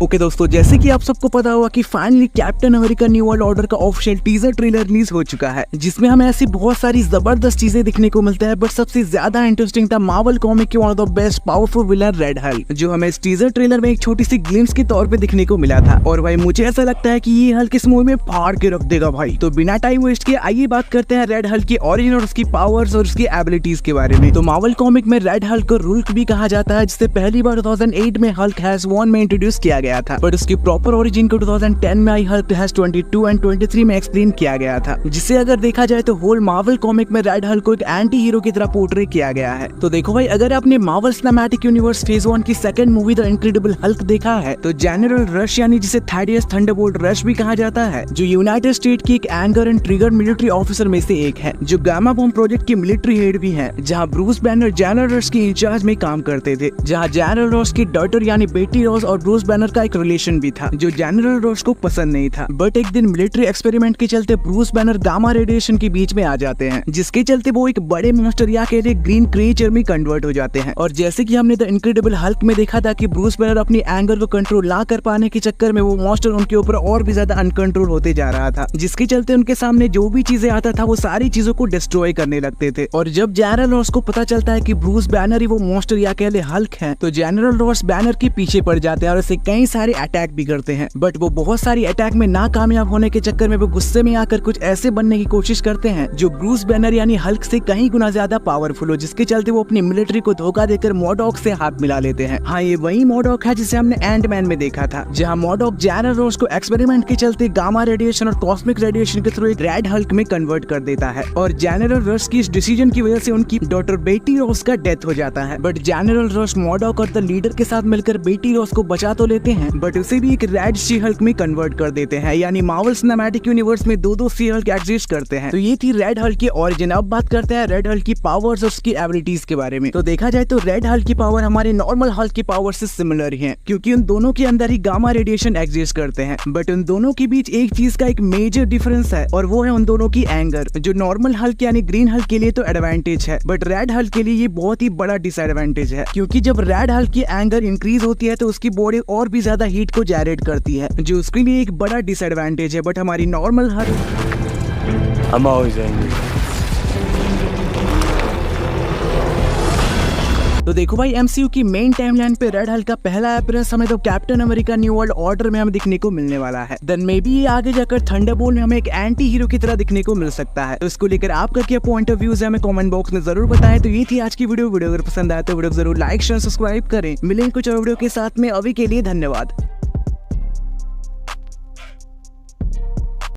Okay दोस्तों, जैसे कि आप सबको पता होगा कि finally captain America new world order का ऑफिशियल टीजर ट्रेलर रिलीज हो चुका है, जिसमें हमें ऐसी बहुत सारी जबरदस्त चीजें दिखने को मिलता है। बट सबसे ज्यादा इंटरेस्टिंग था मार्वल कॉमिक के one of the best powerful villain red Hulk, जो हमें इस टीजर ट्रेलर में एक छोटी सी ग्लिम्स के तौर पे दिखने को मिला था। और भाई मुझे ऐसा लगता है कि ये हल्क इस मूवी में फाड़ के रख देगा भाई। तो बिना टाइम वेस्ट किए आइए बात करते हैं रेड हल्क की ओरिजिन और उसकी पावर्स और उसकी एबिलिटीज के बारे में। तो मार्वल कॉमिक में रेड हल्क को रुल्क भी कहा जाता है, जिसे पहली बार 2008 में हल्क हैज 1 में इंट्रोड्यूस किया गया था। बट उसकी प्रॉपर ओरिजिन को 2010 में आई हल्क हैज 22 एंड 23 में एक्सप्लेन किया गया था, जिसे अगर देखा जाए तो होल मार्वल कॉमिक में रेड हल्क को एक एंटी हीरो की तरह पोर्ट्रे किया गया है। तो देखो भाई, अगर आपने मार्वल सिनेमैटिक यूनिवर्स फेज 1 की second movie the incredible Hulk देखा है, तो जनरल रश यानी जिसे थैडियस थंडरबोल्ट रश भी कहा जाता है, जो यूनाइटेड स्टेट की एक anger and trigger military officer में से एक है, जो गामा बॉम्ब प्रोजेक्ट की मिलिट्री हेड भी है, जहां ब्रूस बैनर जनरल रश की इंचार्ज में काम करते थे, जहां जनरल रॉस की डॉटर यानी बेटी रॉस और ब्रूस बैनर का एक रिलेशन भी था, जो जनरल रॉस को पसंद नहीं था। बट एक दिन मिलिट्री एक्सपेरिमेंट के चलते ब्रूस बैनर गामा रेडिएशन के बीच में आ जाते हैं, जिसके चलते वो एक बड़े मॉन्स्टर या के लिए ग्रीन क्रिएचर में कन्वर्ट हो जाते हैं। और जैसे कि हमने द इनक्रेडिबल हल्क में देखा था कि ब्रूस बैनर अपनी एंगर को कंट्रोल ना कर पाने के चक्कर में वो मॉन्स्टर उनके ऊपर और भी ज्यादा अनकंट्रोल होते जा रहा था, जिसके चलते उनके सामने जो भी चीजें आता था वो सारी चीजों को डिस्ट्रॉय करने लगते थे। और जब जनरल रॉस को पता चलता है कि ब्रूस बैनर ही वो मॉन्स्टर या कह ले हल्क है, तो जनरल रॉस बैनर के पीछे पड़ जाते हैं और उसे कई सारे अटैक भी करते हैं। बट वो बहुत सारी अटैक में नाकामयाब होने के चक्कर में वो गुस्से में आकर कुछ ऐसे बनने की कोशिश करते हैं जो ब्रूस बैनर यानी हल्क से कहीं गुना ज्यादा पावरफुल हो, जिसके चलते वो अपनी मिलिट्री को धोखा देकर मॉडॉक से हाथ मिला लेते हैं। हाँ, ये वही मॉडॉक है जिसे हमने एंट मैन में देखा था, जहाँ मॉडॉक जनरल रॉस को एक्सपेरिमेंट के चलते गामा रेडिएशन और कॉस्मिक रेडिएशन के थ्रू एक रेड हल्क में कन्वर्ट कर देता है। और जनरल रॉस की इस डिसीजन की वजह से उनकी डॉटर बेटी रॉस का डेथ हो जाता है। बट जनरल रॉस मॉडॉक और द लीडर के साथ मिलकर बेटी रॉस को बचा तो लेते हैं, बट उसे भी एक रेड शी हल्क में कन्वर्ट कर देते हैं। यानी मार्वल सिनेमैटिक यूनिवर्स में दो शी हल्क एग्जिस्ट करते हैं। तो ये थी रेड हल्क की ओरिजिन। अब बात करते हैं रेड हल्क की पावर्स और उसकी एबिलिटीज के बारे में। तो देखा जाए तो रेड हल्क की पावर हमारे नॉर्मल हल्क की पावर से सिमिलर ही है, क्योंकि उन दोनों के अंदर ही गामा रेडिएशन एग्जिस्ट करते हैं। बट उन दोनों के बीच एक चीज का एक मेजर डिफरेंस है, और वो है उन दोनों की एंगर, जो नॉर्मल हल्क यानी ग्रीन हल्क के लिए तो एडवांटेज है, बट रेड हल्क के लिए ये बहुत ही बड़ा डिसएडवांटेज है। क्योंकि जब रेड हल्क की एंगर इंक्रीज होती है तो उसकी बॉडी और भी ज्यादा हीट को जनरेट करती है, जो उसके लिए एक बड़ा डिसएडवांटेज है। बट हमारी normal Hulk I'm always angry. तो देखो भाई, एमसीयू की मेन टाइमलाइन पे रेड हल्क का पहला अपीयरेंस हमें तो captain America new world order में हमें दिखने को मिलने वाला है। देन मे बी ये आगे जाकर थंडरबोल्ट में हमें एक एंटी हीरो की तरह दिखने को मिल सकता है। तो इसको लेकर आपका क्या पॉइंट ऑफ व्यूज है हमें कमेंट बॉक्स में जरूर बताएं। तो ये थी आज की वीडियो। अगर पसंद आए तो वीडियो जरूर लाइक शेयर सब्सक्राइब करें। मिलेंगे कुछ और वीडियो के साथ में, अभी के लिए धन्यवाद।